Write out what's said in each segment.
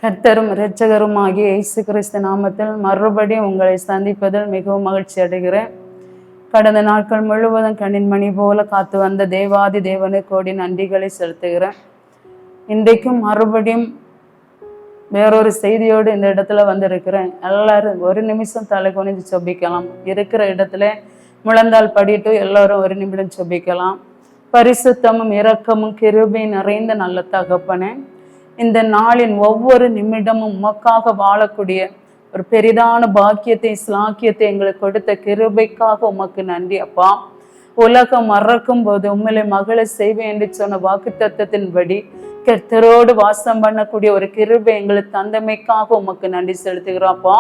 கர்த்தரும் இரட்சகருமாகிய இயேசு கிறிஸ்து நாமத்தில் மறுபடியும் உங்களை சந்திப்பதில் மிகவும் மகிழ்ச்சி அடைகிறேன். கடந்த நாட்கள் முழுவதும் கண்ணின் மணி போல காத்து வந்த தேவாதி தேவனு கோடி நன்றிகளை செலுத்துகிறேன். இன்றைக்கும் மறுபடியும் வேறொரு செய்தியோடு இந்த இடத்துல வந்திருக்கிறேன். எல்லாரும் ஒரு நிமிஷம் தலை குனிஞ்சு சொபிக்கலாம். இருக்கிற இடத்துல முழந்தால் படிட்டு எல்லாரும் ஒரு நிமிடம் சொபிக்கலாம். பரிசுத்தமும் இரக்கமும் கிருபையும் நிறைந்த நல்ல தகப்பனே, இந்த நாளின் ஒவ்வொரு நிமிடமும் உமக்காக வாழக்கூடிய ஒரு பெரிதான பாக்கியத்தை ஸ்லாக்கியத்தை எங்களுக்கு கொடுத்த கிருபைக்காக உமக்கு நன்றி அப்பா. உலகம் மறக்கும் போது உண்மையிலே மகளை செய்வேன் என்று சொன்ன வாக்கு தத்தத்தின்படி கர்த்தரோடு வாசம் பண்ணக்கூடிய ஒரு கிருபை எங்களுக்கு தந்தமைக்காக உமக்கு நன்றி செலுத்துகிறாப்பா.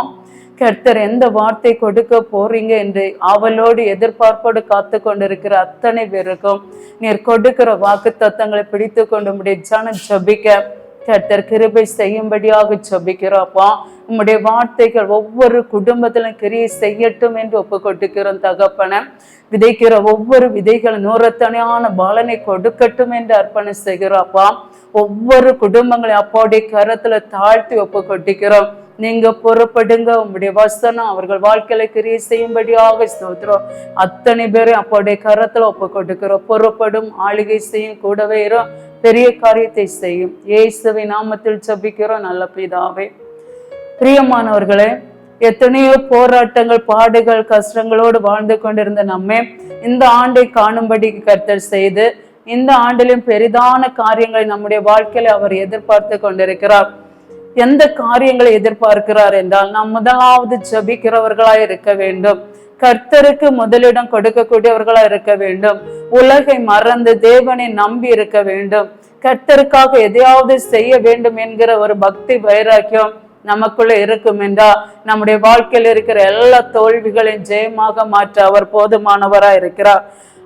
கர்த்தர் எந்த வார்த்தை கொடுக்க போறீங்க என்று அவளோடு எதிர்பார்ப்போடு காத்து கொண்டிருக்கிற அத்தனை பேருக்கும் நீர் கொடுக்கிற வாக்கு தத்தங்களை பிடித்து கொண்டு முடிய ஜனம் ஜபிக்க கர்த்தர் கிருபை செய்யும்படியாக ஜபிக்கிறோப்பா. உம்முடைய வார்த்தைகள் ஒவ்வொரு குடும்பத்திலும் கிரியை செய்யட்டும் என்று ஒப்பு கொடுக்கிறோம் தகப்பன. விதைக்கிற ஒவ்வொரு விதைகள் நூறத்தனையான பலனை கொடுக்கட்டும் என்று அர்ப்பணம் செய்கிறோப்பா. ஒவ்வொரு குடும்பங்களையும் அப்பாவுடைய கரத்துல தாழ்த்தி ஒப்பு கொட்டிக்கிறோம். நீங்க பொறுப்படுங்க. உங்களுடைய வசனம் அவர்கள் வாழ்க்கையில கிரியை செய்யும்படியாக ஸ்தோத்திரம். அத்தனை பேரும் அப்பாவுடைய கரத்துல ஒப்பு கொடுக்கிறோம். பொறுப்படும், ஆளுகை செய்யும், கூடவே பெரிய காரியத்தை செய்யும். இயேசுவின் நாமத்தில் ஜெபிக்கிறோம் நல்ல பிதாவே. பிரியமானவர்களே, எத்தனையோ போராட்டங்கள், பாடுகள், கஷ்டங்களோடு வாழ்ந்து கொண்டிருந்த நம்மை இந்த ஆண்டை காணும்படி கர்த்தர் செய்து இந்த ஆண்டிலும் பெரிதான காரியங்களை நம்முடைய வாழ்க்கையில அவர் எதிர்பார்த்து கொண்டிருக்கிறார். எந்த காரியங்களை எதிர்பார்க்கிறார் என்றால், நாம் முதலாவது ஜபிக்கிறவர்களாய் இருக்க வேண்டும். கர்த்தருக்கு முதலிடம் கொடுக்கக்கூடியவர்களா இருக்க வேண்டும். உலகை மறந்து தேவனை நம்பி இருக்க வேண்டும். கர்த்தருக்காக எதையாவது செய்ய வேண்டும் என்கிற ஒரு பக்தி வைராக்கியம் நமக்குள்ள இருக்கும் என்றால் நம்முடைய வாழ்க்கையில் இருக்கிற எல்லா தோல்விகளையும் ஜெயமாக மாற்ற அவர் போதுமானவராய் இருக்கிறார்.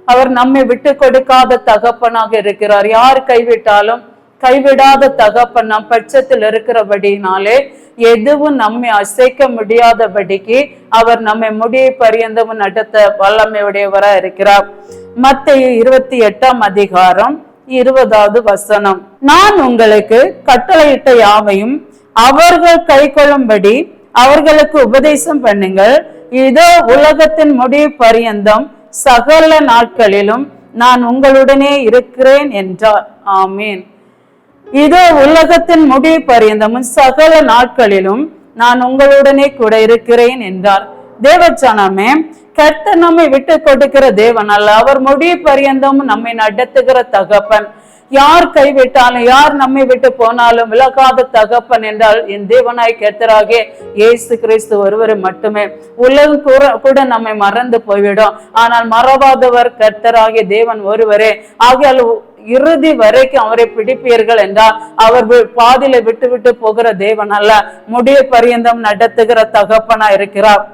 அவர் நம்மை விட்டு கொடுக்காத தகப்பனாக இருக்கிறார். யார் கைவிட்டாலும் கைவிடாத தகப்பன் நம் பட்சத்தில் இருக்கிறபடினாலே எதுவும் நம்மை அசைக்க முடியாதபடிக்கு அவர் நம்மை முடிய பரியந்தமும் நடத்த வல்லமையுடையவரா இருக்கிறார். மத்தேயு 28ஆம் அதிகாரம் 20வது வசனம். நான் உங்களுக்கு கட்டளையிட்ட யாவையும் அவர்கள் கை கொள்ளும்படி அவர்களுக்கு உபதேசம் பண்ணுங்கள். இதோ உலகத்தின் முடிவு பரியந்தம் சகல நாட்களிலும் நான் உங்களுடனே இருக்கிறேன் என்றார். ஆமீன். இதோ உலகத்தின் முடிவு பரியந்தமும் சகல நாட்களிலும் நான் உங்களுடனே கூட இருக்கிறேன் என்றார். தேவச்சனமே, கர்த்தர் நம்மை விட்டு கொடுக்கிற தேவன் அல்ல, அவர் முடிவு பரியந்தமும் நம்மை நடத்துகிற தகப்பன். யார் கைவிட்டாலும் யார் நம்மை விட்டு போனாலும் விலகாத தகப்பன் என்றால் என் தேவனாய் கர்த்தராகிய இயேசு கிறிஸ்து ஒருவர் மட்டுமே. உலகம் கூட நம்மை மறந்து போய்விடும், ஆனால் மறவாதவர் கர்த்தராகிய தேவன் ஒருவரே. ஆகையால் இறுதி வரைக்கும் அவரை பிடிப்பீர்கள் என்றால் அவர் பாதியில விட்டு விட்டு போகிற தேவன் அல்ல, முடிய பரியந்தம் நடத்துகிற தகப்பனா இருக்கிறார்.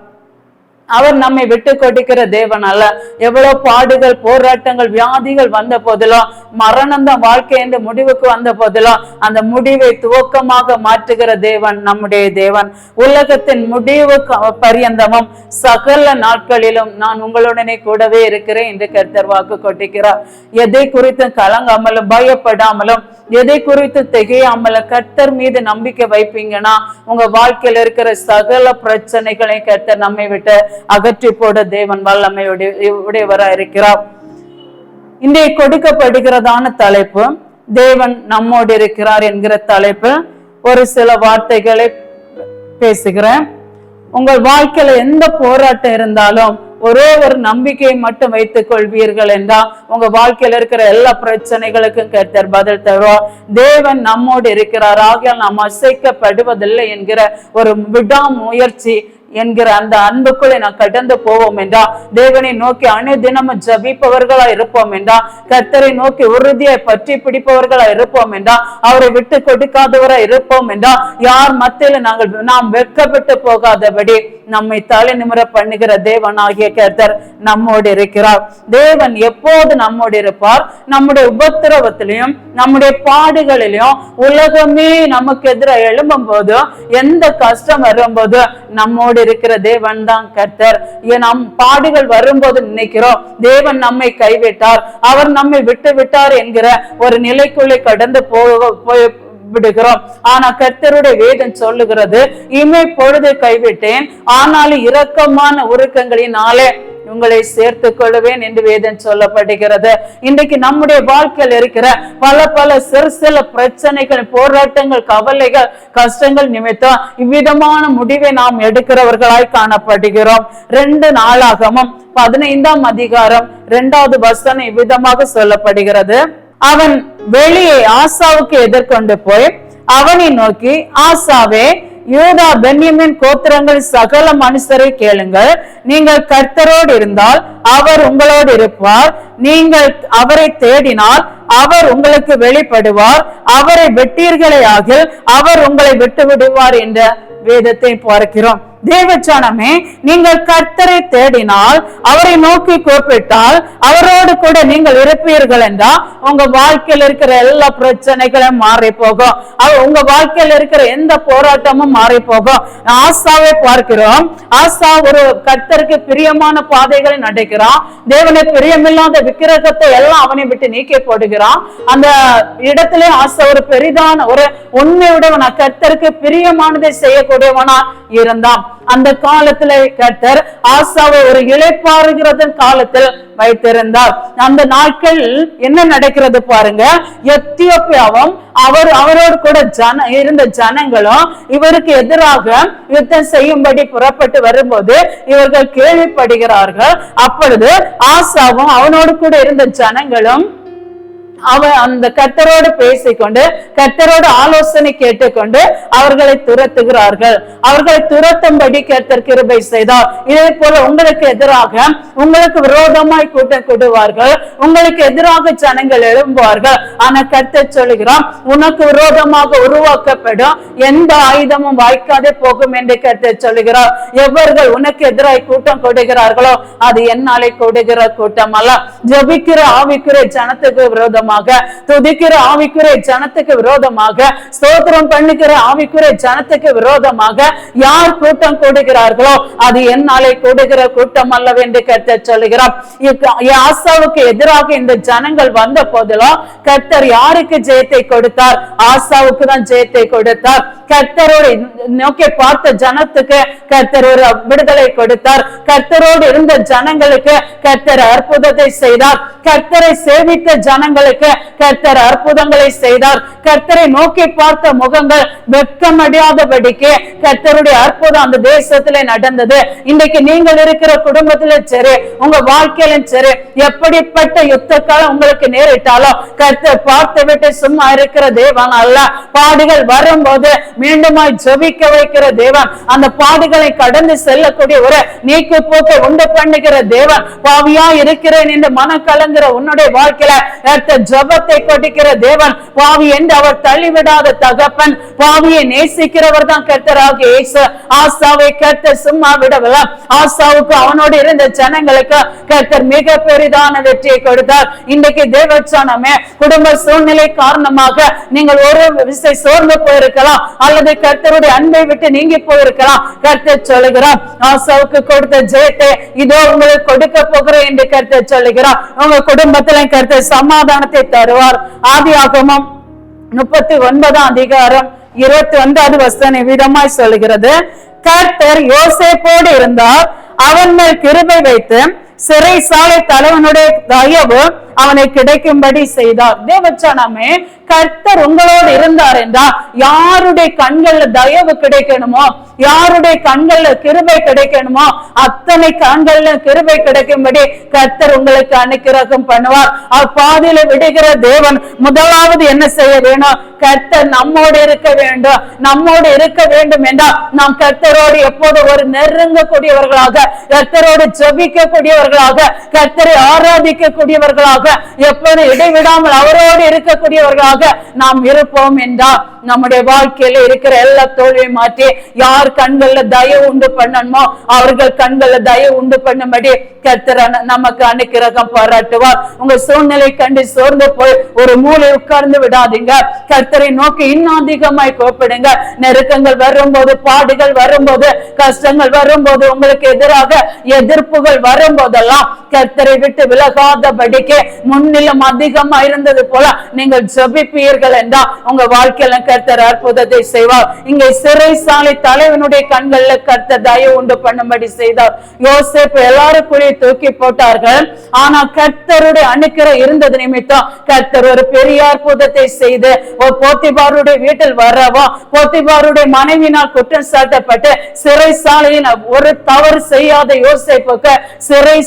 அவர் நம்மை விட்டு கொடுக்கிற தேவன் அல்ல. எவ்வளவு பாடுகள், போராட்டங்கள், வியாதிகள் வந்த போதிலும், மரணம் தான் வாழ்க்கை என்ற முடிவுக்கு வந்த போதிலும் அந்த முடிவை துவக்கமாக மாற்றுகிற தேவன் நம்முடைய தேவன். உலகத்தின் முடிவு பரியந்தமும் சகல நாட்களிலும் நான் உங்களுடனே கூடவே இருக்கிறேன் என்று கர்த்தர் வாக்கு கொட்டிக்கிறார். எதை குறித்தும் கலங்காமலும் பயப்படாமலும் எதை குறித்து திகையாமலும் கர்த்தர் மீது நம்பிக்கை வைப்பீங்கன்னா உங்க வாழ்க்கையில் இருக்கிற சகல பிரச்சனைகளை கர்த்தர் நம்மை விட்டு அகற்றி போட தேவன் வல்லமையுடையவரா இருக்கிறார். இன்றைய கொடுக்கப்படுகிறதான தலைப்பு தேவன் நம்மோடு இருக்கிறார் என்கிற தலைப்பு. ஒரு சில வார்த்தைகளை பேசுகிறேன். உங்கள் வாழ்க்கையில எந்த போராட்டம் இருந்தாலும் ஒரே ஒரு நம்பிக்கையை மட்டும் வைத்துக் கொள்வீர்கள் என்றால் உங்க வாழ்க்கையில இருக்கிற எல்லா பிரச்சனைகளுக்கும் கர்த்தர் பதில் தருவார். தேவன் நம்மோடு இருக்கிறார், ஆகையால் நாம் அசைக்கப்படுவதில்லை என்கிற ஒரு விடாமுயற்சி என்கிற அந்த அன்புக்குள்ளே நான் கடந்து போவோம் என்றா, தேவனை நோக்கி அனுதினமும் ஜபிப்பவர்களா இருப்போம் என்றா, கர்த்தரை நோக்கி உறுதியை பற்றி பிடிப்பவர்களா இருப்போம் என்றா, அவரை விட்டு கொடுக்காதவரா இருப்போம் என்றா, யார் மத்தியில நாம் வெட்கப்பட்டு போகாதபடி நம்மை தலை நிமிர பண்ணுகிற தேவன் ஆகிய கர்த்தர் நம்மோடு இருக்கிறார். தேவன் எப்போது நம்மோடு இருப்பார்? நம்முடைய உபத்திரவத்திலையும் நம்முடைய பாடுகளிலும் உலகமே நமக்கு எதிராக எழும்பும் போது, எந்த கஷ்டம் வரும்போது நம்மோடு இருக்கிற தேவன் தான் கர்த்தர். நம் பாடுகள் வரும்போது நினைக்கிறோம் தேவன் நம்மை கைவிட்டார், அவர் நம்மை விட்டு விட்டார் என்கிற ஒரு நிலைக்குள்ளே கடந்து விடுகிறோம். ஆனா கர்த்தருடைய வேதம் சொல்லுகிறது, இமை பொழுது கைவிட்டேன், ஆனாலும் இரக்கமான உருக்கங்களினாலே உங்களை சேர்த்துக் கொள்வேன் என்று வேதம் சொல்லப்படுகிறது. இன்றைக்கு நம்முடைய வாழ்க்கையில் இருக்கிற பல சில பிரச்சனைகள், போராட்டங்கள், கவலைகள், கஷ்டங்கள் நிமித்தம் இவ்விதமான முடிவை நாம் எடுக்கிறவர்களாய் காணப்படுகிறோம். 2 நாளாகமம் 15ஆம் அதிகாரம் 2வது வசனம் இவ்விதமாக சொல்லப்படுகிறது. அவன் வெளியே ஆசாவுக்கு எதிர்கொண்டு போய் அவனை நோக்கி, ஆசாவே, யூதா பென்யமின் கோத்திரங்கள் சகல மனுஷரை கேளுங்கள், நீங்கள் கர்த்தரோடு இருந்தால் அவர் உங்களோடு இருப்பார், நீங்கள் அவரை தேடினால் அவர் உங்களுக்கு வெளிப்படுவார், அவரை வெட்டீர்களே ஆகில் அவர் உங்களை விட்டு விடுவார் என்ற வேதத்தை பார்க்கிறோம். தேவச்சனமே, நீங்கள் கர்த்தரை தேடினால், அவரை நோக்கி கூப்பிட்டால் அவரோடு கூட நீங்கள் இருப்பீர்கள் என்றால் உங்க வாழ்க்கையில் இருக்கிற எல்லா பிரச்சனைகளும் மாறி போகும். உங்க வாழ்க்கையில் இருக்கிற எந்த போராட்டமும் மாறி போகும். ஆசாவை பார்க்கிறோம். ஆசா ஒரு கர்த்தருக்கு பிரியமான பாதைகளை நடக்கிறான். தேவனை பிரியமில்லாத விக்கிரகத்தை எல்லாம் அவனை விட்டு நீக்கி போடுகிறான். அந்த இடத்திலே ஆசா ஒரு பெரிதான ஒரு உண்மையுடையவனா, கர்த்தருக்கு பிரியமானதை செய்யக்கூடியவனா இருந்தான். அந்த காலத்துல கர்த்தர் ஆசாவை ஒரு இளைப்பாறுகிறதன் காலத்தில் வைத்திருந்தார். அந்த நாட்கள் என்ன நடக்கிறது பாருங்க. எத்தியோப்பியாவும் அவரோடு கூட இருந்த ஜனங்களும் இவருக்கு எதிராக யுத்தம் செய்யும்படி புறப்பட்டு வரும்போது இவர்கள் கேள்விப்படுகிறார்கள். அப்பொழுது ஆசாவும் அவனோடு கூட இருந்த ஜனங்களும் அந்த கர்த்தரோடு பேசிக்கொண்டு, கர்த்தரோடு ஆலோசனை கேட்டுக்கொண்டு அவர்களை துரத்துகிறார்கள். அவர்களை துரத்தும்படி கர்த்தர் கிருபை செய்தார். இதே போல உங்களுக்கு எதிராக, உங்களுக்கு விரோதமாய் கூட்டம் கூடுவார்கள், உங்களுக்கு எதிராக ஜனங்கள் எழும்புவார்கள். ஆனா கர்த்தர் சொல்லுகிறான், உனக்கு விரோதமாக உருவாக்கப்படும் எந்த ஆயுதமும் வாய்க்காதே போகும் என்று கர்த்தர் சொல்லுகிறார். எவர்கள் உனக்கு எதிராய் கூட்டம் கொடுக்கிறார்களோ அது என்னாலே கொடுக்கிற கூட்டம் அல்ல. ஜபிக்கிற ஆவிக்குரிய ஜனத்துக்கு விரோதமாக, துதிக்கிற ஆவிக்குரிய ஜனத்துக்கு விரோதமாக, ஸ்தோத்திரம் பண்ணுகிற ஆவிக்குரிய ஜனத்துக்கு விரோதமாக யார் கூட்டம் கூடுகிறார்களோ அது என்னாலே கூடுகிற கூட்டம் அல்லவென்று கர்த்தர் சொல்லுகிறார். ஆசாவுக்கு எதிராக இந்த ஜனங்கள் வந்த போதிலும் கர்த்தர் யாருக்கு ஜெயத்தை கொடுத்தார்? ஆசாவுக்கு தான் ஜெயத்தை கொடுத்தார். கர்த்தரோடு நோக்கி பார்த்த ஜனத்துக்கு கர்த்தர் ஒரு விடுதலை கொடுத்தார். கர்த்தரோடு இருந்த ஜனங்களுக்கு கர்த்தர் அற்புதத்தை செய்தார். கர்த்தரை சேவித்த ஜனங்களுக்கு கர்த்தர் அற்புதங்களை செய்தார். கர்த்தரை நோக்கி பார்த்த முகங்கள் வெட்கமடையாதபடிக்கு கர்த்தருடைய அற்புதம் அந்த தேசத்திலே நடந்தது. இன்றைக்கு நீங்கள் இருக்கிற குடும்பத்திலும் சரி, உங்க வாழ்க்கையிலும் சரி, எப்படிப்பட்ட யுத்த காலம் உங்களுக்கு நேரிட்டாலும் கர்த்தர் பார்த்து விட்டு சும்மா இருக்கிற தேவன் அல்ல. பாடுகள் வரும்போது மீண்டுமாய் ஜெபிக்க வைக்கிற தேவன், அந்த பாடுகளை கடந்து செல்லக்கூடிய ஒரு நீக்கு போக்கு உண்டு பண்ணுகிற தேவன். பாவியா இருக்கிறேன் என்று மனம் கலங்குற உன்னுடைய வாழ்க்கையில ஜபத்தை கொட்டிக்கிற தேவன், பாவி என்று அவர் தள்ளிவிடாத தகப்பன், பாவியை நேசிக்கிறவர் தான் கர்த்தராகிய இயேசு. ஆசாவை கர்த்தர் சும்மா விடவில்லை. ஆசாவுக்கு அவனோடு இருந்த ஜனங்களுக்கு கர்த்தர் மிக பெரிதான வெற்றியை கொடுத்தார். இன்றைக்கு தேவச்சனமே, குடும்ப சூழ்நிலை காரணமாக நீங்கள் ஒரு விசை சோர்ந்து போயிருக்கலாம், அல்லது கர்த்தருடைய அன்பை விட்டு நீங்கி போயிருக்கலாம். கர்த்தர் சொல்லுகிறார், ஆசாவுக்கு கொடுத்த ஜெயத்தை இதோ உங்களுக்கு கொடுக்க போகிறேன் என்று கர்த்தர் சொல்லுகிறார். உங்க குடும்பத்தில கர்த்தர் சமாதானத்தை தருவார். ஆதியாகமம் 39ஆம் அதிகாரம் 21வது வசனம் விதமாய் சொல்லுகிறது, கர்த்தர் யோசேப்போடு இருந்தார், அவன் மேல் கிருபை வைத்து சிறைசாலை தலைவனுடைய தயவு அவனை கிடைக்கும்படி செய்தார். தேவச்சனமே, கர்த்தர் உங்களோடு இருந்தார் என்றால் யாருடைய கண்கள்ல தயவு கிடைக்கணுமோ, யாருடைய கண்கள்ல கிருபை கிடைக்கணுமோ அத்தனை கண்கள்ல கிருபை கிடைக்கும்படி கர்த்தர் உங்களுக்கு அனுக்கிரகம் பண்ணுவார். அப்பாதியில விடுகிற தேவன் முதலாவது என்ன செய்ய வேணும்? கர்த்தர் நம்மோடு இருக்க வேண்டும். நம்மோடு இருக்க வேண்டும் என்றால் நாம் கர்த்தரோடு எப்போது ஒரு நெருங்கக்கூடியவர்களாக, கர்த்தரோடு ஜெபிக்க கூடியவர்களாக, கர்த்தரை ஆராதிக்க கூடியவர்களாக, எப்போது இடைவிடாமல் அவரோடு இருக்கக்கூடியவர்களாக நாம் இருப்போம் என்றால் நம்முடைய வாழ்க்கையில இருக்கிற எல்லா தோல்வியை மாற்றி யார் கண்கள்ல தயவு உண்டு பண்ணணுமோ அவர்கள் கண்கள்ல தயவு உண்டு பண்ணும்படி கர்த்தர் நமக்கு அனுக்கிரகம் பாராட்டுவார். உங்க சூழ்நிலை கண்டு சோர்ந்து போய் ஒரு மூலை உட்கார்ந்து விடாதீங்க. கர்த்தரை நோக்கி இன்னும் அதிகமாய் கூப்பிடுங்க. நெருக்கங்கள் வரும்போது, பாடுகள் வரும்போது, கஷ்டங்கள் வரும்போது, உங்களுக்கு எதிராக எதிர்ப்புகள் வரும்போதெல்லாம் கர்த்தரை விட்டு விலகாதபடிக்கு முன்னிலும் அதிகமா இருந்தது போல நீங்கள் ஜெபிப்பீர்கள் என்றால் உங்க வாழ்க்கையில கர்த்தர் அற்புதத்தை செய்வார். இங்கே சிறைசாலை தலைவனுடைய கண்கள்ல கர்த்தர் தயவு உண்டு பண்ணும்படி செய்தார். யோசேப்பு எல்லாருக்குள்ளே தூக்கி போட்டார்கள். ஆனா கர்த்தருடைய அணுக்கிற இருந்தது நிமித்தம் கர்த்தர் ஒரு பெரிய அற்புதத்தை செய்து போத்திபாருடைய வீட்டில் வரவா, போத்திபாருடைய மனைவினால் குற்றம் சாட்டப்பட்டு சிறைசாலையில் ஒரு தவறு செய்யாத யோசேப்புக்கு சிறை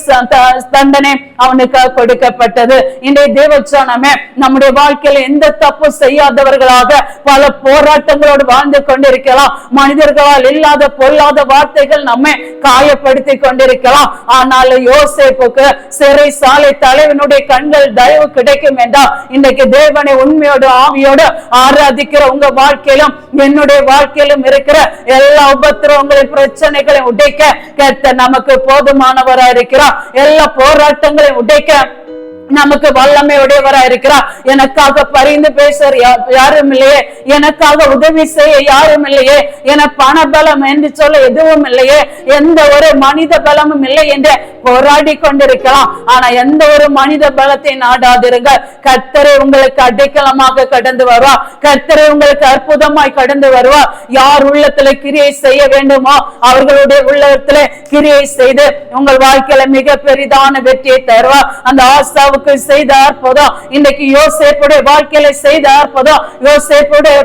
தண்டனை அவனுக்கு கொடுக்கப்பட்டது. இன்றைய தேவச்சனமே நம்முடைய வாழ்க்கையில எந்த தப்பு செய்யாதவர்களாக பல போராட்டங்களோடு வாழ்ந்து கொண்டிருக்கலாம். மனிதர்களால் இல்லாத பொல்லாத வார்த்தைகள் நம்மை காயப்படுத்தி கொண்டிருக்கலாம். ஆனால் யோசேப்புக்கு சிறைசாலை தலைவனுடைய கண்கள் தயவு கிடைக்கும் என்றால் இன்றைக்கு தேவனை உண்மையோடு ஆவியோடு ஆராதிக்கிற உங்க வாழ்க்கையிலும் என்னுடைய வாழ்க்கையிலும் இருக்கிற எல்லா உபத்திரவங்களின் பிரச்சனைகளையும் உடைக்க கர்த்தர் நமக்கு போதுமானவராக இருக்கிறார். எல்லா போராட்டங்களையும் உடைக்க நமக்கு வல்லமை உடையவரா இருக்கிறார். எனக்காக பரிந்து பேச யாரும் இல்லையே, எனக்காக உதவி செய்ய யாரும் இல்லையே, என பண பலம் என்று சொல்ல எதுவும் இல்லையே, எந்த ஒரு மனித பலமும் இல்லை என்று போராடி கொண்டிருக்கலாம். ஆனா எந்த ஒரு மனித பலத்தை நாடாதிருங்க. கர்த்தரை உங்களுக்கு அடைக்கலமாக கடந்து வருவா. கர்த்தரை உங்களுக்கு அற்புதமாய் கடந்து வருவா. யார் உள்ளத்துல கிரியை செய்ய வேண்டுமோ அவர்களுடைய உள்ளத்துல கிரியை செய்து உங்கள் வாழ்க்கையில மிக பெரிதான வெற்றியை தருவா. அந்த ஆசாவுக்கு செய்த அற்புதம் இன்னைக்கு யோசேப்புடைய வாழ்க்கையில செய்த அற்புதம், யோசேப்புடைய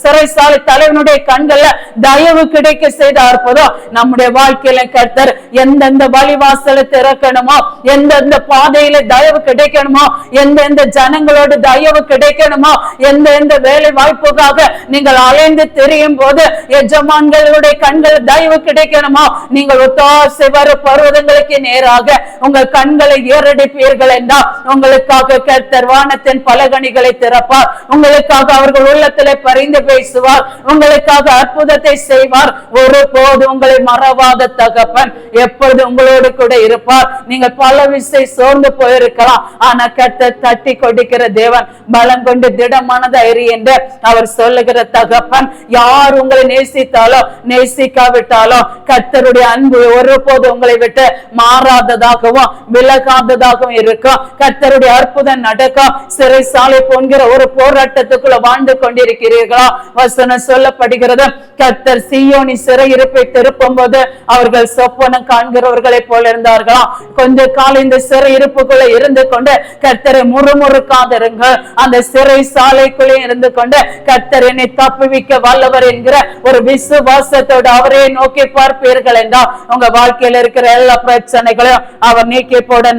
சிறைசாலை தலைவனுடைய கண்கள்ல தயவு கிடைக்க செய்த அற்புதம் நம்முடைய வாழ்க்கையில கர்த்தர் எந்தெந்த வழிவாசலை திறக்கணுமோ, எந்தெந்த பாதையில தயவு கிடைக்கணுமோ, எந்தெந்த ஜனங்களோடு தயவு கிடைக்கணுமோ, எந்தெந்த வேலை வாய்ப்புக்காக நீங்கள் அலைந்து தெரியும் போது எஜமான்களுடைய கண்கள் தயவு கிடைக்கணுமோ, நீங்கள் ஒத்தாசை வர பர்வதங்களுக்கு நேராக உங்கள் கண்களை ஏறடிப்பீர்கள் என்றால் உங்களுக்காக கர்த்தர் வானத்தின் பலகணிகளை திறப்பார். உங்களுக்காக அவர்கள் உள்ளத்திலே பரிந்து பேசுவார். உங்களுக்காக அற்புதத்தை செய்வார். ஒருபோது உங்களை மறவாத தகப்பன் எப்பொழுது உங்களோடு கூட இருப்பார். நீங்கள் பல விஷயம் சோர்ந்து போயிருக்கலாம். ஆனா கர்த்தர் தட்டி கொடுக்கிற தேவன், பலம் கொண்டு திடமானதா இரு என்று அவர் சொல்லுகிற தகப்பன். யார் உங்களை நேசித்தாலோ நேசிக்காவிட்டாலோ கர்த்தருடைய அன்பு ஒருபோது உங்களை விட்டு மாறாததாகவும் விலகாததாகவும் இருக்கும். கர்த்தருடைய அற்புதம் நடக்கும். சிறைசாலை போன்கிற ஒரு போராட்டத்துக்குள்ள வாழ்ந்து கொண்டிருக்கிறீர்களா? வசனம் சொல்லப்படுகிறது, கர்த்தர் சீயோனி சிறையிருப்பை திருப்பும் போது அவர்கள் சொப்பனம் காண்கிறவர்களை போல இருந்தார்களாம். கொஞ்ச காலம் இந்த சிறையிருப்புக்குள்ள இருந்து கொண்டு கர்த்தரை முறுமுறுக்காதிருங்கள். அந்த சிறை சாலைக்குள்ளே இருந்து கொண்டு கர்த்தர் என்னை தப்புவிக்க வல்லவர் என்கிற ஒரு விசுவாசத்தோடு அவரே நோக்கி பார்ப்பீர்கள் என்றால் உங்க வாழ்க்கையில இருக்கிற எல்லா பிரச்சனைகளையும் அவர் நீக்கி போட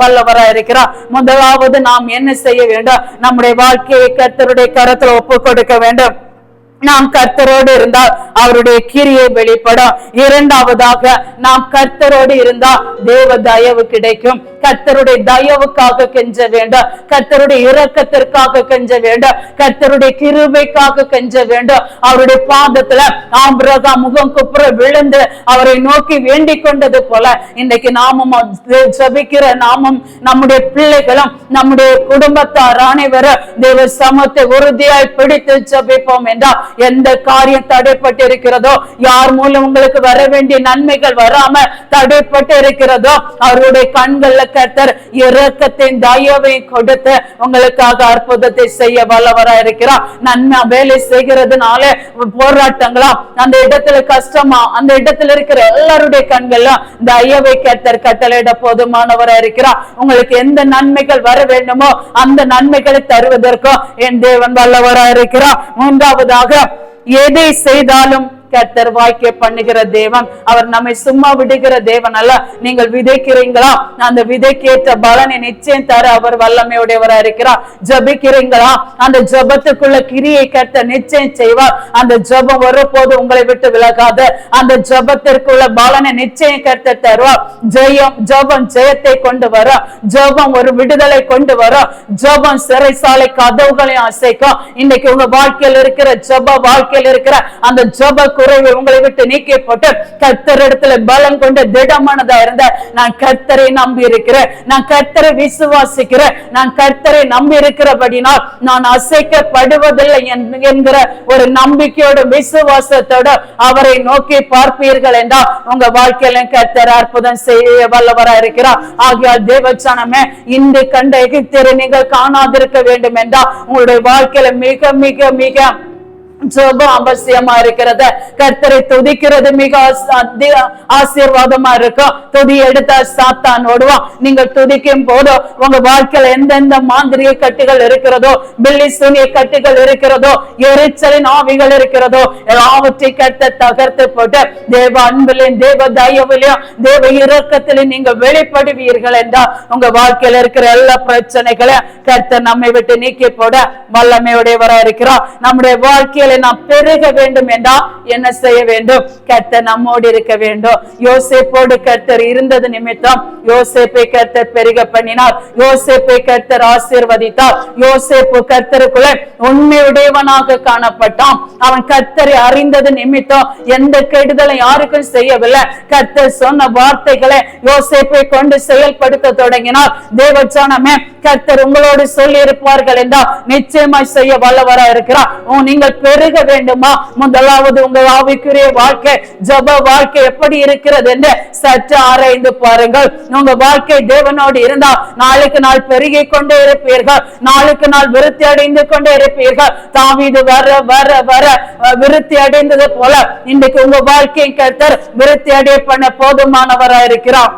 வல்லவரா இருக்கிறார். முதலாவது நாம் என்ன செய்ய வேண்டும்? நம்முடைய வாழ்க்கையை கர்த்தருடைய கரத்தில் ஒப்பு கொடுக்க வேண்டும். நாம் கர்த்தரோடு இருந்தால் அவருடைய கிரியை வெளிப்படும். இரண்டாவதாக நாம் கர்த்தரோடு இருந்தால் தேவ தயவு கிடைக்கும். கர்த்தருடைய தயவுக்காக கெஞ்ச வேண்டும். கர்த்தருடைய இரக்கத்திற்காக கெஞ்ச வேண்டும். கர்த்தருடைய கிருபைக்காக கெஞ்ச வேண்டும். அவருடைய பாதத்துல ஆபிரகாம் முகம் குப்புற விழுந்து அவரை நோக்கி வேண்டிக் கொண்டது போல இன்னைக்கு நாமும் ஜெபிக்கிற நாமும் நம்முடைய பிள்ளைகளும் நம்முடைய குடும்பத்தார் அனைவரும் தேவ சமத்தை உறுதியாய் பிடித்து ஜெபிப்போம் என்றால் எந்த காரியம் தடைப்பட்டு இருக்கிறதோ, யார் மூலம் உங்களுக்கு வர வேண்டிய நன்மைகள் வராம தடைப்பட்டு இருக்கிறதோ அவருடைய கண்கள்ல கர்த்தர் இரக்கத்தின் தயவை கொடுத்து உங்களுக்காக அற்புதத்தை செய்ய வல்லவரா இருக்கிறார். நன்மை வேலை செய்கிறதுனால போராட்டங்களா, அந்த இடத்துல கஷ்டமா, அந்த இடத்துல இருக்கிற எல்லாருடைய கண்கள்ல தயவை கர்த்தர் கட்டளையிட போதுமானவரா இருக்கிறார். உங்களுக்கு எந்த நன்மைகள் வர வேண்டுமோ அந்த நன்மைகளை தருவதற்கும் என் தேவன் வல்லவரா இருக்கிறார். மூன்றாவதாக எதை செய்தாலும் கர்த்தர் வாய்க்க பண்ணுகிற தேவன். அவர் நம்மை சும்மா விடுகிற தேவன் அல்ல. நீங்கள் விதைக்கிறீங்களா, அந்த விதைக்கேற்ற பலனை நிச்சயம் தர அவர் வல்லமையுடையவரா இருக்கிறார். ஜபிக்கிறீங்களா, அந்த ஜபத்துக்குள்ள கிரியை கர்த்தர் நிச்சயம் செய்வார். அந்த ஜபம் ஒருபோது உங்களை விட்டு விலகாது. அந்த ஜபத்திற்குள்ள பலனை நிச்சயம் கர்த்தர் தருவார். ஜபம் ஜெயத்தை கொண்டு வர, ஜபம் ஒரு விடுதலை கொண்டு வர, ஜபம் சிறைசாலை கதவுகளையும் அசைக்கும். இன்னைக்கு உங்க வாழ்க்கையில் இருக்கிற ஜப வாழ்க்கையில் இருக்கிற அந்த ஜப குறைவை உங்களை விட்டு நீக்கப்பட்டு கர்த்தரிடத்துல பலம் கொண்டு திடமானதா இருந்த நான் கர்த்தரை நம்பி இருக்கிறேன், நான் கர்த்தரை விசுவாசிக்கிறேன், நான் கர்த்தரை நம்பி இருக்கிறபடினால் நான் அசைக்கப்படுவதில்லை என்கிற ஒரு நம்பிக்கையோட விசுவாசத்தோட அவரை நோக்கி பார்ப்பீர்கள் என்றால் உங்க வாழ்க்கையில கர்த்தர் அற்புதம் செய்ய வல்லவரா இருக்கிறார். ஆகியால் தேவச்சனமே, இன்று கண்ட எகிப்தியரை நீங்கள் காணாதிருக்க வேண்டும் என்றால் உங்களுடைய வாழ்க்கையில மிக மிக மிக ஜெபம் அவசியமா இருக்கிறது. கர்த்தரை துதிக்கிறது மிக ஆசீர்வாதமா இருக்கும். துதி எடுத்தா சாத்தான் ஓடுவான். நீங்கள் துதிக்கும் போது உங்க வாழ்க்கையில எந்தெந்த மாந்திரிய கட்டுகள் இருக்கிறதோ, பில்லி சூனிய கட்டுகள் இருக்கிறதோ, எரிச்சலின் ஆவிகள் இருக்கிறதோ, எல்லாவற்றை கட்ட தகர்த்து போட்டு தேவ அன்பிலையும் தேவ தயவிலையும் தேவ இரக்கத்திலையும் நீங்க வெளிப்படுவீர்கள் என்றால் உங்க வாழ்க்கையில இருக்கிற எல்லா பிரச்சனைகளையும் கர்த்தர் நம்மை விட்டு நீக்கி போட வல்லமையுடையவரா இருக்கிறார். நம்முடைய வாழ்க்கையில நாம் பெருக வேண்டும் என்றால் என்ன செய்ய வேண்டும்? கர்த்தர் நம்மோடு இருக்க வேண்டும். யோசேப்போடு கர்த்தர் இருந்தது நிமித்தம் யோசேப்பை கர்த்தர் பெருக பண்ணினார். யோசேப்பை கர்த்தர் ஆசீர்வதித்தார். யோசேப்பு கர்த்தருக்குள்ள உண்மையுடையவனாக காணப்பட்டான். அவன் கர்த்தரை அறிந்தது நிமித்தம் எந்த கெடுதலை யாருக்கும் செய்யவில்லை. கர்த்தர் சொன்ன வார்த்தைகளை யோசேப்பை கொண்டு செயல்படுத்த தொடங்கினார். தேவஜனமே, கர்த்தர் உங்களோடு சொல்லி இருப்பார்கள் என்றால் நிச்சயமாய் செய்ய வல்லவரா இருக்கிறார். நீங்கள் பெருக வேண்டுமா? முதலாவது உங்கள் ஆவிக்குரிய வாழ்க்கை, ஜெப வாழ்க்கை எப்படி இருக்கிறது என்று சற்று ஆராய்ந்து பாருங்கள். உங்க வாழ்க்கை தேவனோடு இருந்தால் நாளுக்கு நாள் பெருகி கொண்டே இருப்பீர்கள். நாளுக்கு நாள் விருத்தி அடைந்து கொண்டே இருப்பீர்கள். தாவீது வர வர வர விருத்தி அடைந்தது போல இன்றைக்கு உங்க வாழ்க்கையை கர்த்தர் விருத்தி அடைய பண்ண போதுமானவரா இருக்கிறார்.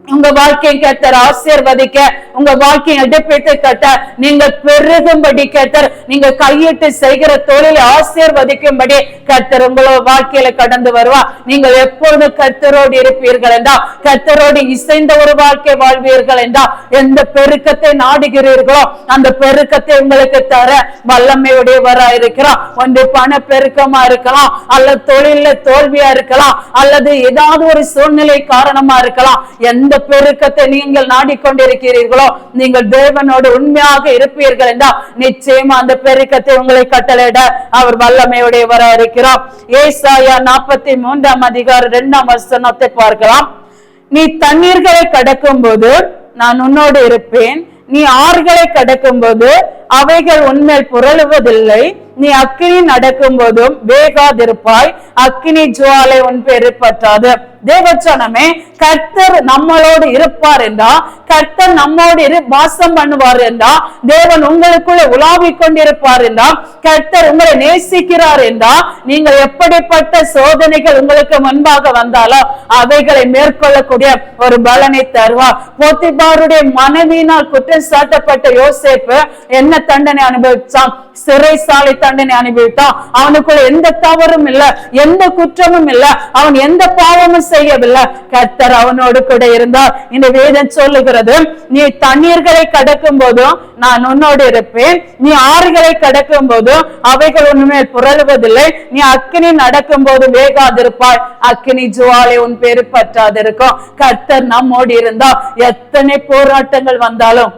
உங்க வாழ்க்கையை கர்த்தர் ஆசீர்வதிக்க, உங்க வாழ்க்கையை எடுப்பிட்டு கட்ட, நீங்கள் பெருகும்படி கர்த்தர், நீங்க கையிட்டு செய்கிற தொழிலை ஆசீர்வதிக்கும்படி கர்த்தர் உங்களோட வாழ்க்கையில கடந்து வருவா. நீங்கள் எப்பொழுது கர்த்தரோடு இருப்பீர்கள் என்றா, கர்த்தரோடு இசைந்த ஒரு வாழ்க்கை வாழ்வீர்கள் என்றா, எந்த பெருக்கத்தை நாடுகிறீர்களோ அந்த பெருக்கத்தை உங்களுக்கு தர வல்லமையுடையவரா இருக்கிறார். ஒன்று பண பெருக்கமா இருக்கலாம், அல்லது தொழில தோல்வியா இருக்கலாம், அல்லது ஏதாவது ஒரு சூழ்நிலை காரணமா இருக்கலாம். எந்த பெருக்கத்தை நீங்கள் நாடிக்கொண்டிருக்கிறீர்களோ, நீங்கள் தேவனோடு உண்மையாக இருப்பீர்கள் என்றால் நிச்சயமா அந்த பெருக்கத்தை உங்களை கட்டளையிட அவர் வல்லமையுடையவரா இருக்கிறார். ஏசாயா 43 அதிகாரம் 2 வசனத்தை பார்க்கலாம். நீ தண்ணீர்களை கடக்கும் போது நான் உன்னோடு இருப்பேன், நீ ஆறுகளை கடக்கும் போது அவைகள் உன்மேல் புரளுவதில்லை, நீ அக்கினி நடக்கும் போதும் வேகாதிருப்பாய், அக்கினி ஜுவாலை உன் பேரு பற்றாது. தேவச்சனமே, கர்த்தர் நம்மளோடு இருப்பார் என்றா, கர்த்தர் நம்மோடு வாசம் பண்ணுவார் என்றா, தேவன் உங்களுக்குள்ள உலாவிக் கொண்டிருப்பார் என்றா, கர்த்தர் உங்களை நேசிக்கிறார் என்றா, நீங்கள் எப்படிப்பட்ட சோதனைகள் உங்களுக்கு முன்பாக வந்தாலும் அவைகளை மேற்கொள்ளக்கூடிய ஒரு பலனை தருவார். போத்திபாருடைய மனைவியினால் குற்றம் சாட்டப்பட்ட யோசேப்பு என்ன தண்டனை அனுபவிச்சான்? சிறைசாலை தண்டனை அனுபவித்தான். அவனுக்குள்ள எந்த தவறும் இல்ல, எந்த குற்றமும் இல்ல, அவன் எந்த பாவமும் செய்யவில்லை. கர்த்தர் அவனோடு கூட இருந்தார். இந்த வேதம் சொல்லுகிறது, நீ தண்ணீர்களை கடக்கும் போதும் நான் உன்னோடு இருப்பேன், நீ ஆறுகளை கடக்கும் போதும் அவைகள் உன்மேல் புரளுவதில்லை, நீ அக்கினி நடக்கும் போது வேகாதிருப்பாய், அக்கினி ஜுவாலை உன் பேரு பற்றாதிருக்கும். கர்த்தர் நம்மோடு இருந்தா எத்தனை போராட்டங்கள் வந்தாலும்,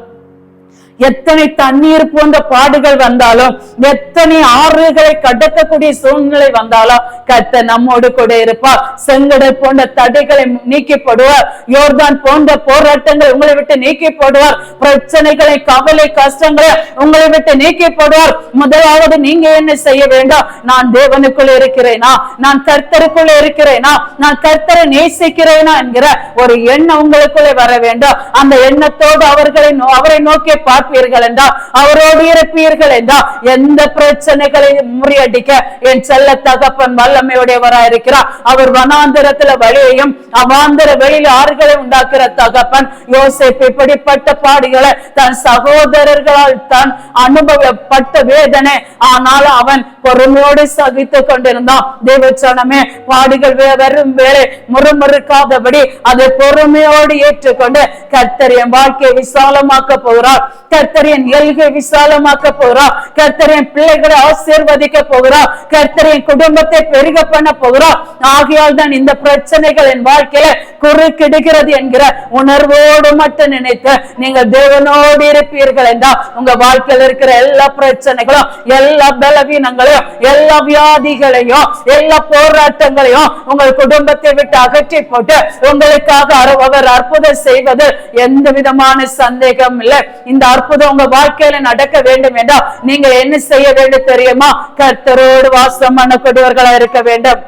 எத்தனை தண்ணீர் போன்ற பாடுகள் வந்தாலும், எத்தனை ஆறுகளை கடக்கக்கூடிய சூழ்நிலை வந்தாலும் கர்த்தர் நம்மோடு கூட இருப்பார். செங்கடல் போன்ற தடைகளை நீக்கப்படுவார். யோர்தான் போன்ற போராட்டங்கள் உங்களை விட்டு நீக்கப்படுவார். பிரச்சனைகளை, கவலை, கஷ்டங்களை உங்களை விட்டு நீக்கப்படுவார். முதலாவது நீங்க என்ன செய்ய வேண்டும்? நான் தேவனுக்குள்ள இருக்கிறேனா, நான் கர்த்தருக்குள்ள இருக்கிறேனா, நான் கர்த்தரை நேசிக்கிறேனா என்கிற ஒரு எண்ணம் உங்களுக்குள்ளே வர வேண்டும். அந்த எண்ணத்தோடு அவரை நோக்கி பார்ப்பீர்கள் என்றா, அவரோடு இருப்பீர்கள் என்றா, எந்த பிரச்சனைகளை முறியடிக்க என் செல்ல தகப்பன் வல்லமையுடையவராய் இருக்கிறார். அவர் வனாந்திரத்துல வழியையும் அவாந்திர வெளியில ஆறுகளை உண்டாக்குற தகப்பன். யோசேப்பு இப்படிப்பட்ட பாடுகளை தன் சகோதரர்களால் தான் அனுபவப்பட்ட வேதனை, ஆனால் அவன் பொறுமையோடு சகித்து கொண்டிருந்தான். தேவச்சனமே, பாடுகள் வெறும் வேலை முறுமுறுக்காதபடி அதை பொறுமையோடு ஏற்றுக்கொண்டு கர்த்தர் என் வாழ்க்கையை விசாலமாக்க போகிறார், கர்த்தர் என் எல்கை விசாலமாக்க போகிறார், கர்த்தர் என் பிள்ளைகளை ஆசீர்வதிக்க போகிறார், கர்த்தர் என் குடும்பத்தை பெருக பண்ண போகிறார். ஆகையால் தான் இந்த பிரச்சனைகள் என் வாழ்க்கையில குறுக்கிடுகிறது என்கிற உணர்வோடு மட்டும் நினைத்து நீங்கள் தேவனோடு இருப்பீர்கள் என்றால் உங்க வாழ்க்கையில் இருக்கிற எல்லா பிரச்சனைகளும், எல்லா பலவீனங்களையும், எல்லா வியாதிகளையும், எல்லா போராட்டங்களையும் உங்கள் குடும்பத்தை விட்டு அகற்றி போட்டு உங்களுக்காக அவர் அற்புதம் செய்வது எந்த விதமான சந்தேகம் இல்லை. இந்த அற்புதம் உங்க வாழ்க்கையில நடக்க வேண்டும் என்றால் நீங்க என்ன செய்ய வேண்டும் தெரியுமா? கர்த்தரோடு வாசம் பண்ணக்கூடியவர்களா இருக்க வேண்டும்,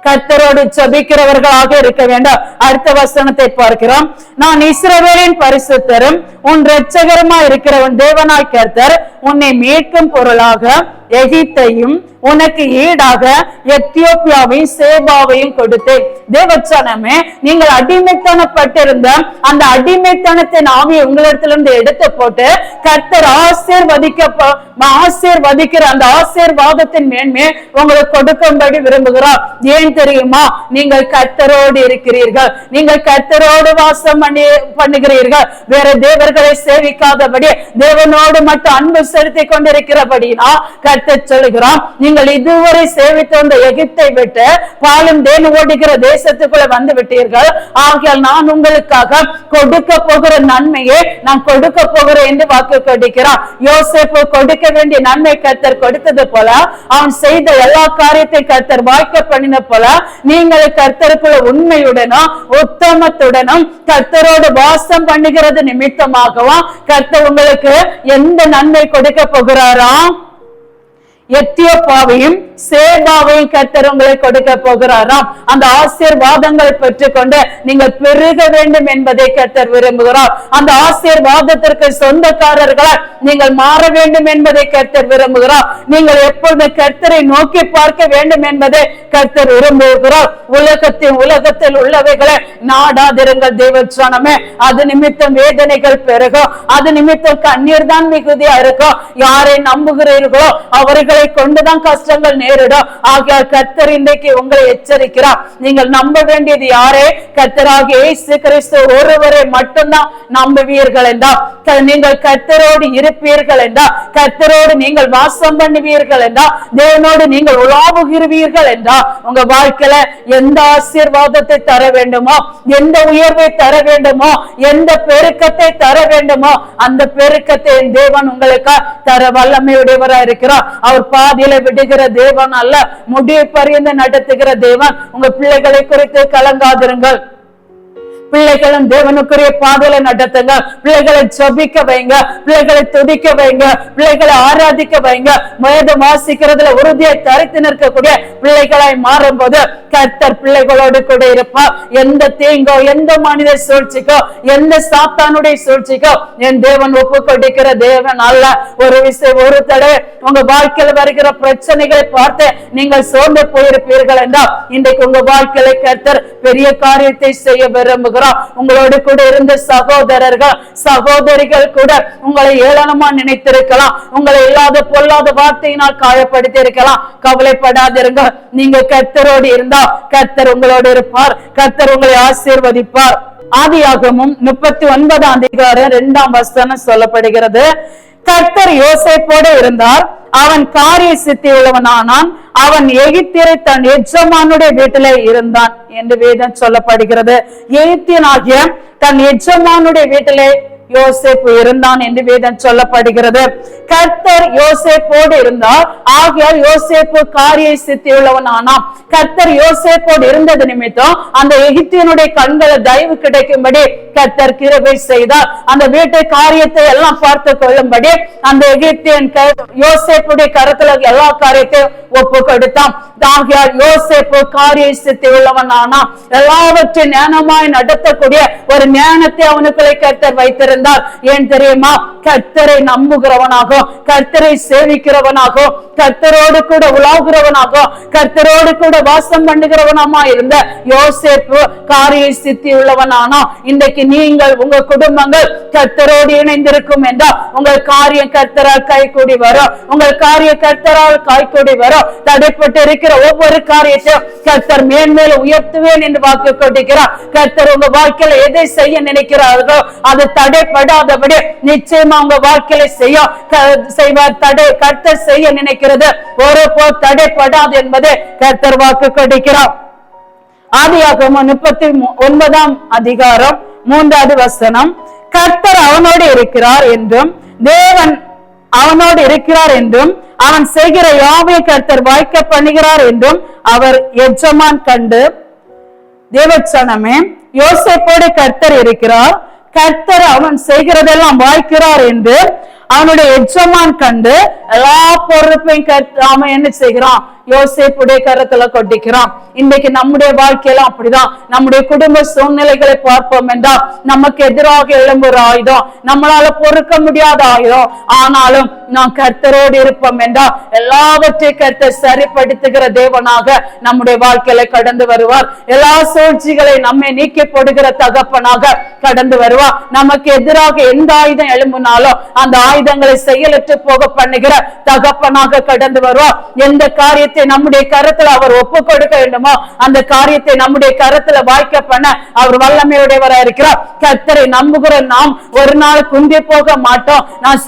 கர்த்தரோடு ஜெபிக்கிறவர்களாக இருக்க வேண்டும். அடுத்த வசனத்தை பார்க்கிறோம். நான் இஸ்ரவேலின் பரிசுத்தரும் உன் இரட்சகருமா இருக்கிற உன் தேவனாய் கர்த்தர் உன்னை மீட்கும் பொருளாக எகிப்தையும் உனக்கு ஈடாக எத்தியோப்பியாவையும் சேபாவையும் கொடுத்தேன். தேவச்சனமே, நீங்கள் அடிமைத்தனப்பட்டிருந்த அந்த அடிமைத்தனத்தின் ஆவியை உங்களிடத்திலிருந்து எடுத்து போட்டு கர்த்தர் ஆசீர்வதிக்கிற அந்த ஆசீர்வாதத்தின் மேன்மே உங்களுக்கு கொடுக்கும்படி விரும்புகிறார். ஏன் தெரியுமா? நீங்கள் கர்த்தரோடு இருக்கிறீர்கள், நீங்கள் கர்த்தரோடு வாசம் பண்ணுகிறீர்கள். வேற தேவர்களை சேவிக்காதபடி தேவனோடு மட்டும் அன்பு செலுத்தி கொண்டிருக்கிறபடினா கர்த்தர் சொல்லுகிறான், நீங்கள் இதுவரை சேவித்து வந்த எகிப்தை விட்டு பாலும் தேன் ஓடுகிற தேசத்துக்குள்ள வந்து விட்டீர்கள். ஆகையால் நான் உங்களுக்காக கொடுக்க போகிற நன்மையை நான் கொடுக்க போகிறேன் என்று வாக்கு கொடுக்கிறார். யோசேப்பு கொடுக்க வேண்டிய நன்மை கர்த்தர் கொடுத்தது போல, அவன் செய்த எல்லா காரியத்தை கர்த்தர் வாய்க்க பண்ணின போல, நீங்கள் கர்த்தருக்குள்ள உண்மையுடனும் உத்தமத்துடனும் கர்த்தரோடு வாசம் பண்ணுகிறது நிமித்தமாகவும் கர்த்தர் உங்களுக்கு எந்த நன்மை கொடுக்க போகிறாரா? எத்தியோப்பாவையும் சேபாவையும் கர்த்தர் உங்களை கொடுக்க போகிறாராம். அந்த ஆசீர்வாதங்கள் பெற்றுக்கொண்டு நீங்கள் பெருக வேண்டும் என்பதை கர்த்தர் விரும்புகிறார். அந்த ஆசீர்வாதத்திற்கு சொந்தக்காரர்களால் நீங்கள் மாற வேண்டும் என்பதை கர்த்தர் விரும்புகிறார். நீங்கள் எப்பொழுது கர்த்தரை நோக்கி பார்க்க வேண்டும் என்பதை கர்த்தர் விரும்புகிறார். உலகத்தில் உள்ளவைகளை நாடாதிருங்கள் தேவச்சனமே. அது நிமித்தம் வேதனைகள் பெருகும், அது நிமித்தம் கண்ணீர் தான் மிகுதியா இருக்கும். யாரை நம்புகிறீர்களோ அவர்களை கொண்டுதான் கஷ்டங்கள் நேரிடும். ஆகையால் கர்த்தர் இன்றைக்கு உங்களை எச்சரிக்கிறார். நீங்கள் நம்ப வேண்டியது யாரே? கர்த்தராகிய இயேசு கிறிஸ்து ஒருவரை மட்டும்தான் நம்புவீர்கள் என்றால், நீங்கள் கர்த்தரோடு இருப்பீர்கள் என்றால், கர்த்தரோடு நீங்கள் வாசம் பண்ணுவீர்கள் என்றால், தேவனோடு நீங்கள் உலாவுகிறீர்கள் என்றால், உங்க வாழ்க்கையில எந்த ஆசீர்வாதத்தை தர வேண்டுமோ, எந்த உயர்வை தர வேண்டுமோ, எந்த பெருக்கத்தை தர வேண்டுமோ அந்த பெருக்கத்தை தேவன் உங்களுக்கு தர வல்லமையுடையவரா இருக்கிறார். அவர் பாதியில விடுகிற தேவன் அல்ல, முடிவு பரியந்த நடத்துகிற தேவன். உங்க பிள்ளைகளை குறித்து கலங்காதிருங்கள். பிள்ளைகளும் தேவனுக்குரிய பாதையில நடத்துங்க. பிள்ளைகளை ஜபிக்க வைங்க, பிள்ளைகளை துதிக்க வைங்க, பிள்ளைகளை ஆராதிக்க வைங்க. வேதம் வாசிக்கிறதுல உறுதியை தரித்து நிற்கக்கூடிய பிள்ளைகளாய் மாறும் போது கர்த்தர் பிள்ளைகளோடு கூட இருப்பார். எந்த தீங்கோ, எந்த மனித சூழ்ச்சிக்கோ, எந்த சாத்தானுடைய சூழ்ச்சிக்கோ என் தேவன் ஒப்பு கொடுக்கிற தேவன் அல்ல. ஒரு தடவை உங்க வாழ்க்கையில வருகிற பிரச்சனைகளை பார்த்து நீங்கள் சோர்ந்து போயிருப்பீர்கள் என்றால், இன்றைக்கு உங்க வாழ்க்கையில கர்த்தர் பெரிய காரியத்தை செய்ய விரும்புகிறார். உங்களோடு கூட இருந்த சகோதரர்கள் சகோதரிகள் கூட உங்களை ஏளனமா நினைத்திருக்கலாம், உங்களை இல்லாத பொல்லாத வார்த்தையினால் காயப்படுத்தி இருக்கலாம். கவலைப்படாதிருங்க. நீங்க கர்த்தரோடு இருந்தா கர்த்தர் உங்களோடு இருப்பார், கர்த்தர் உங்களை ஆசீர்வதிப்பார். ஆதியாகமம் 39 அதிகாரம் 2 சொல்லப்படுகிறது, கர்த்தர் யோசேப்போடு இருந்தார், அவன் காரிய சித்தி உள்ளவனானான், அவன் எகிப்தியரை தன் எஜமானுடைய வீட்டிலே இருந்தான் என்று வேதம் சொல்லப்படுகிறது. எகிப்தியனாகிய தன் எஜமானுடைய வீட்டிலே யோசேப்பு இருந்தான் என்று வேதம் சொல்லப்படுகிறது. கர்த்தர் யோசேப்போடு இருந்தார், ஆகையால் யோசேப்பு காரிய சித்தி உள்ளவன் ஆனான். கர்த்தர் யோசேப்போடு இருந்தது நிமித்தம் அந்த எகிப்தியனுடைய கண்களை தயவு கிடைக்கும்படி கர்த்தர் கிருபை செய்தார். அந்த வீட்டு காரியத்தை எல்லாம் பார்த்து கொள்ளும்படி அந்த எகிப்தியன் யோசேப்புடைய கருத்துல எல்லா காரியத்தையும் ஒப்பு கொடுத்தான். ஆகையால் யோசேப்பு காரிய சித்தி உள்ளவன் ஆனான். எல்லாவற்றையும் ஞானமாய் நடத்தக்கூடிய ஒரு ஞானத்தை அவனுக்குள்ளே கர்த்தர் வைத்திருந்தார். ஏன் தெரியுமா? கர்த்தரை நம்புகிறவனாக, கர்த்தரை சேவிக்கிறவனாக, கர்த்தரோடு கூட உலாவுகிறவனாக, கர்த்தரோடு கூட வாசம் பண்ணுகிறவனாமா இருந்த யோசேப்பு காரிய சித்தி உள்ளவனானா. இன்றைக்கு நீங்கள் உங்க குடும்பங்கள் கர்த்தரோடு இணைந்திருக்கும் என்றால் உங்கள் காரியம் கர்த்தரால் கைகூடி வரும், உங்கள் காரிய கர்த்தரால் கைகூடி வரும். தடைப்பட்டு இருக்கிற ஒவ்வொரு காரியத்தையும் கர்த்தர் மேன்மேல உயர்த்துவேன் என்று வாக்கு கொடுக்கிறார். கர்த்தர் உங்க வாழ்க்கையில எதை செய்ய நினைக்கிறார்களோ அது தடைப்படாதபடி நிச்சயமா உங்க வாழ்க்கையில செய்வார். கர்த்தர் செய்ய நினைக்கிறது ஒரு போர் தடைப்படாது என்பதை கர்த்தர் வாக்கு கொடுக்கிறார். ஆதியாகமம் 39 அதிகாரம் 3 கர்த்தர் அவனோடு இருக்கிறார் என்றும் தேவன் அவனோடு இருக்கிறார் என்றும் அவன் செய்கிற யாவை கர்த்தர் வாய்க்க பண்ணுகிறார் என்றும் அவர் எஜமான் கண்டு, தேவச்சனமே யோசேப்போடு கர்த்தர் இருக்கிறார், கர்த்தர் அவன் செய்கிறதெல்லாம் வாய்க்கிறார் என்று அவனுடைய எஜமான் கண்டு எல்லா பொறுப்பையும் அவன் என்ன செய்கிறான்? யோசேப்புடைய கரத்துல கொட்டிக்கிறான். இன்றைக்கு நம்முடைய வாழ்க்கையெல்லாம் அப்படிதான். நம்முடைய குடும்ப சூழ்நிலைகளை பார்ப்போம் என்றால் நமக்கு எதிராக எழும்புற ஆயுதம், நம்மளால பொறுக்க முடியாத ஆயுதம். ஆனாலும் நாம் கர்த்தரோடு இருப்போம் என்றால் எல்லாவற்றையும் கர்த்தர் சரிப்படுத்துகிற தேவனாக நம்முடைய வாழ்க்கையில கடந்து வருவார். எல்லா சூழ்ச்சிகளை நம்மை நீக்கி போடுகிற தகப்பனாக கடந்து வருவார். நமக்கு எதிராக எந்த ஆயுதம் எழும்பினாலும் அந்த ஆயுதங்களை செயலற்று போக பண்ணுகிற தகப்பனாக கடந்து வருவார். எந்த காரியத்தை நம்முடைய கரத்துல அவர் ஒப்பு கொடுக்க வேண்டுமோ அந்த காரியத்தை நம்முடைய கரத்துல வாய்க்க பண்ண அவர் வல்லமையுடையவராக இருக்கிறார். கர்த்தரை நம்புகிற நாம் ஒரு நாள் குந்தி போக மாட்டோம், நான்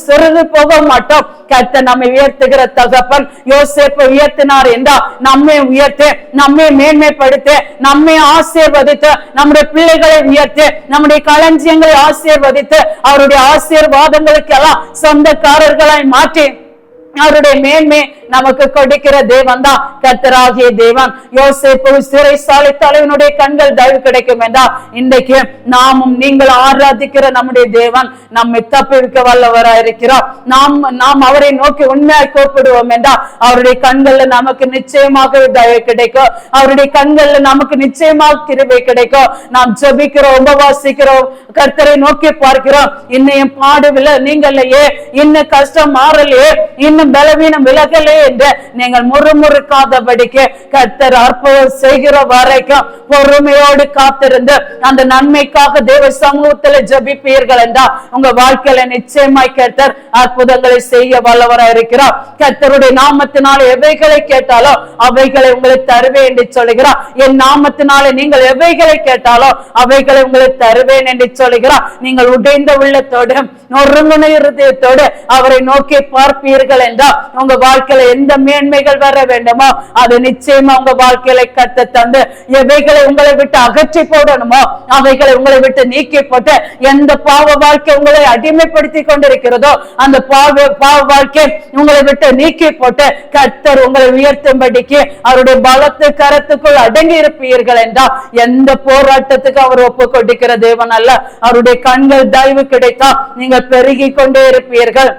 சிறுது போக மாட்டோம். கர்த்தர் நம்மை உயர்த்துகிற தகப்பன். யோசேப்பை உயர்த்தினார் என்றால் நம்மை உயர்த்து, நம்மை மேன்மைப்படுத்த, நம்மை ஆசீர்வதித்து, நம்முடைய பிள்ளைகளை உயர்த்து, நம்முடைய களஞ்சியங்களை ஆசீர்வதித்து, அவருடைய ஆசீர்வாதங்களுக்கு எல்லாம் சொந்தக்காரர்களாய் மாற்றி அவருடைய மேன்மை நமக்கு கொடுக்கிற தேவன் தான் கர்த்தராகிய தேவன். யோசேப்பு சிறைசாலை தலைவனுடைய கண்கள் தயவு கிடைக்கும் என்றால் இன்றைக்கு நாமும் நீங்கள் ஆராதிக்கிற நம்முடைய தேவன் நம்மை தப்பிவிக்க வல்லவராய் இருக்கிறார். நாம் அவரை நோக்கி உண்மையாய் கூப்பிடுவோம் என்றால் அவருடைய கண்கள்ல நமக்கு நிச்சயமாக தயவு கிடைக்கும், அவருடைய கண்கள்ல நமக்கு நிச்சயமாக கிருபை கிடைக்கும். நாம் ஜெபிக்கிறோம், உபவாசிக்கிறோம், கர்த்தரை நோக்கி பார்க்கிறோம். இன்னும் பாடுவில்லை நீங்களையே, இன்னும் கஷ்டம் மாறலையே, இன்னும் பலவீனம் விலகலே என்று நீங்கள் முறுமுறுக்காதபடிக்கு கர்த்தர் அற்புதம் செய்கிற வரைக்கும் பொறுமையோடு காத்திருந்து அந்த நன்மைக்காக தேவ சமூகத்தில் ஜெபிப்பீர்கள் என்றால் உங்க வாழ்க்கையில நிச்சயமாய் கர்த்தர் அற்புதங்களை செய்ய வல்லவராய் இருக்கிறார். கர்த்தருடைய நாமத்தினால எவைகளை கேட்டாலோ அவைகளை உங்களுக்கு தருவேன் என்று சொல்லுகிறார். என் நாமத்தினால நீங்கள் எவைகளை கேட்டாலோ அவைகளை உங்களுக்கு தருவேன் என்று சொல்லுகிறார். நீங்கள் உடைந்த உள்ளத்தோடு நொறுங்குன இருதயத்தோடு அவரை நோக்கி பார்ப்பீர்கள் என்றால் உங்க வாழ்க்கையில எந்த மேன்மைகள் வர வேண்டுமோ அது நிச்சயமா உங்க வாழ்க்கையில கத்த தந்து எவைகளை உங்களை விட்டு அகற்றி போடணுமோ அவைகளை உங்களை விட்டு நீக்கி போட்டு எந்த பாவ வாழ்க்கை உங்களை அடிமைப்படுத்தி கொண்டிருக்கிறதோ அந்த பாவ வாழ்க்கை உங்களை விட்டு நீக்கி போட்டு கர்த்தர் உங்களை உயர்த்தும்படிக்கு அவருடைய பலத்து கரத்துக்குள் அடங்கி இருப்பீர்கள் என்றால் எந்த போராட்டத்துக்கு அவர் ஒப்பு கொடுக்கிற தேவன் அல்ல. அவருடைய கண்கள் தயவு கிடைத்தா நீங்கள் பெருகி கொண்டே இருப்பீர்கள்.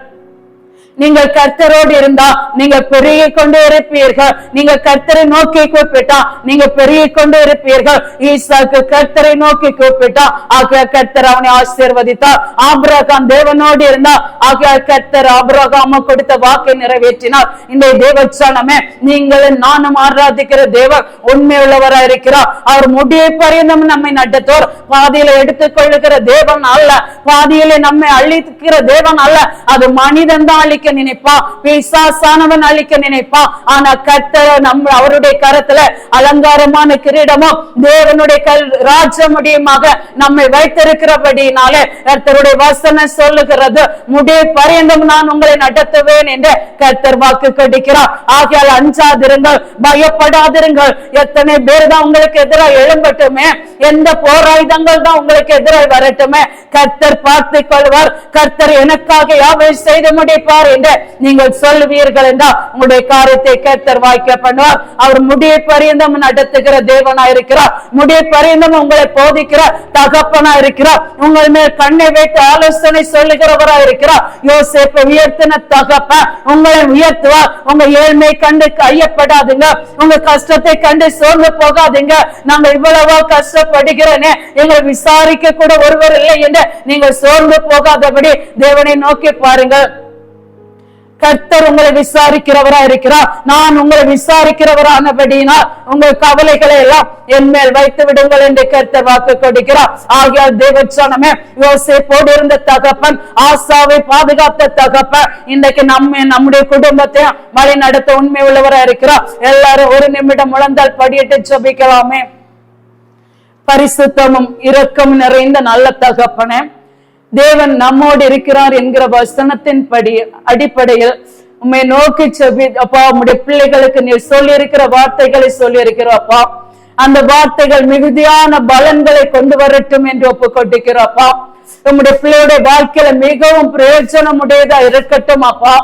நீங்கள் கர்த்தரோடு இருந்தா நீங்க பெருகி கொண்டே இருப்பீர்கள். நீங்க கர்த்தரை நோக்கி கூப்பிட்டா நீங்க பெருகி கொண்டே இருப்பீர்கள். ஈசாக்கு கர்த்தரை நோக்கி கூப்பிட்டா ஆகிய கர்த்தர் அவனை ஆசீர்வதித்தார். ஆபிரகாம் தேவனோடு இருந்தா ஆகிய கர்த்தர் ஆபிரகாம கொடுத்த வாக்கை நிறைவேற்றினார். இந்த தேவச்சானமே நீங்களும் நானும் ஆராதிக்கிற தேவன் உண்மை உள்ளவராக இருக்கிறார். அவர் முடிய பரியந்தம் நம்மை நடத்தோர் பாதியில எடுத்துக் கொள்ளுகிற தேவன் அல்ல, பாதியில நம்மை அழிக்கிற தேவன் அல்ல. அது மனிதன் தான் அழிக்க நினைப்பா, பிசாசானவன் அழிக்க நினைப்பா. ஆனா கர்த்தர் அவருடைய கரத்துல அலங்காரமான கிரீடமும் தேவனுடைய ராஜமுடியுமாக நம்மை வைத்திருக்கிறபடினாலே கர்த்தருடைய வசனம் சொல்லுகிறது முடிய பரியந்தம் நான் உங்களை நடத்துவேன் என்று கர்த்தர் வாக்கு கொடுக்கிறார். ஆகையால் அஞ்சாதிருங்கள், பயப்படாதிருங்கள். எத்தனை பேர் தான் உங்களுக்கு எதிராக எழும்பட்டுமே, எந்த போராயுதங்கள் தான் உங்களுக்கு எதிராக வரட்டுமே, கர்த்தர் பார்த்துக் கொள்வார். கர்த்தர் எனக்காக யாவை செய்து முடிப்பார் என்று நீங்கள் சொல்லுவீர்கள் என்றால் உங்களுடைய காரியத்தை கர்த்தர் வாய்க்க பண்ணுவார். அவர் முடிய பரியந்தம் நடத்துகிற தேவனா இருக்கிறார். முடிய பரியந்தம் உங்களை போதிக்கிற தகப்பனா இருக்கிறார். உங்கள் மேல் கண்ணை வைத்து ஆலோசனை சொல்லுகிறவரா இருக்கிறார். யோசேப்பை உயர்த்தின தகப்பன் உங்களை உயர்த்துவார். உங்க ஏழ்மை கண்டு ஐயப்படாதுங்க, உங்க கஷ்டத்தை கண்டு சோர்ந்து போகாதீங்க. நாங்க இவ்வளவா கஷ்டப்படுகிறேனே எங்களை விசாரிக்க கூட ஒருவர் இல்லை என்று நீங்கள் சோர்ந்து போகாதபடி தேவனை நோக்கி பாருங்கள். கர்த்தர் உங்களை விசாரிக்கிறவரா இருக்கிறார். நான் உங்களை விசாரிக்கிறவரானபடியினால் உங்கள் கவலைகளை எல்லாம் என் மேல் வைத்து விடுங்கள் என்று கர்த்தர் வாக்கு கொடுக்கிறார். ஆகியால் தேவச்சனமே யோசேப்போடு இருந்த தகப்பன், ஆசாவை பாதுகாத்த தகப்பன் இன்றைக்கு நம்முடைய குடும்பத்தை வழி நடத்த உண்மை உள்ளவரா இருக்கிறார். எல்லாரும் ஒரு நிமிடம் முழந்தால் படியிட்டு ஜெபிக்கலாமே. பரிசுத்தமும் இரக்கம் நிறைந்த நல்ல தகப்பனே, தேவன் நம்மோடு இருக்கிறார் என்கிற வசனத்தின் அடிப்படையில் உம்மை நோக்கி செபி அப்பா, உம்முடைய பிள்ளைகளுக்கு நீ சொல்லி இருக்கிற வார்த்தைகளை சொல்லி இருக்கிறப்பா, அந்த வார்த்தைகள் மிகுதியான பலன்களை கொண்டு வரட்டும் என்று ஒப்பு கொண்டிருக்கிறப்பா. நம்முடைய பிள்ளையுடைய வாழ்க்கையில மிகவும் பிரயோஜனம் உடையதா இருக்கட்டும் அப்பா.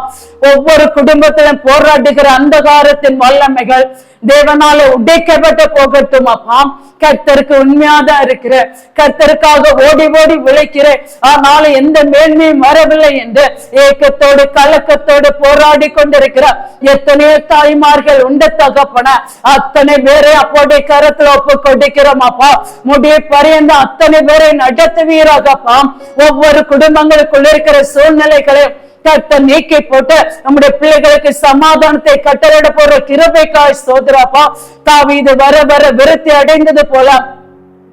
ஒவ்வொரு குடும்பத்திலும் போராடுகிற அந்தகாரத்தின் வல்லமைகள் தேவனால உடைக்கப்பட்டு போகட்டும் அப்பா. கர்த்தருக்கு உண்மையாதான் இருக்கிற, கர்த்தருக்காக ஓடி ஓடி விளைக்கிற, ஆனாலும் எந்த மேன்மையும் வரவில்லை என்று ஏக்கத்தோடு கலக்கத்தோடு போராடி கொண்டிருக்கிற எத்தனையோ தாய்மார்கள் உண்ட தகப்பன அத்தனை பேரை அப்போடைய கரத்துல ஒப்பு கொடுக்கிறோம் அப்பா. முடிய பரியந்த அத்தனை பேரை நடத்துவீராகப்பா. ஒவ்வொரு குடும்பங்களுக்குள்ள இருக்கிற சூழ்நிலைகளை கர்த்தர் நீக்கி போட்டு நம்முடைய பிள்ளைகளுக்கு சமாதானத்தை கட்டளையிட போற கிருபைக்காய் ஸ்தோத்திரப்பா. தாவீது வர வர விருத்தி அடைந்தது போல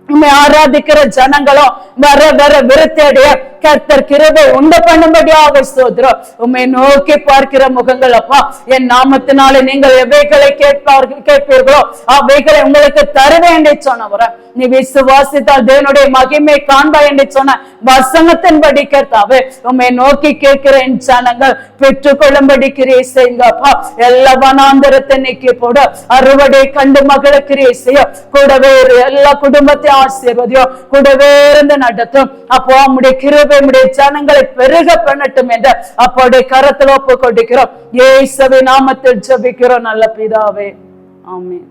உண்மை ஆராதிக்கிற ஜனங்களும் வர வர விருத்தி அடைய கர்த்தர் கிருபை உண்டு பண்ணும்படியாக ஸ்தோத்திரம். உண்மை நோக்கி பார்க்கிற முகங்கள் அப்பா, என் நாமத்தினாலே நீங்கள் எவைகளை கேட்பீர்களோ அவைகளை உங்களுக்கு தருவேன் என்று சொன்னவர நீ விசுவாசித்தால் தேவனுடைய மகிமை காண்பா என்று சொன்ன வசனத்தின்படி கர்த்தாவே உண்மை நோக்கி கேட்கிற என் ஜனங்கள் பெற்றுக்கொள்ளும்படி கிரியை செய்யுங்கப்பா. எல்லா வனாந்தரத்தை நீக்கி போட அறுவடை கண்டு மகளை கிரியை செய்ய கூடவே எல்லா குடும்பத்தையும் ஆசீர்வதியோ கூடவே இருந்து நடத்தும். அப்போ நம்முடைய கிருபை நம்முடைய ஜனங்களை பெருக பண்ணட்டும் என்று அப்போடைய கரத்தில் ஒப்பு கொடுக்கிறோம். இயேசுவின் நாமத்தில் ஜெபிக்கிறோம் நல்ல பிதாவே, ஆமென்.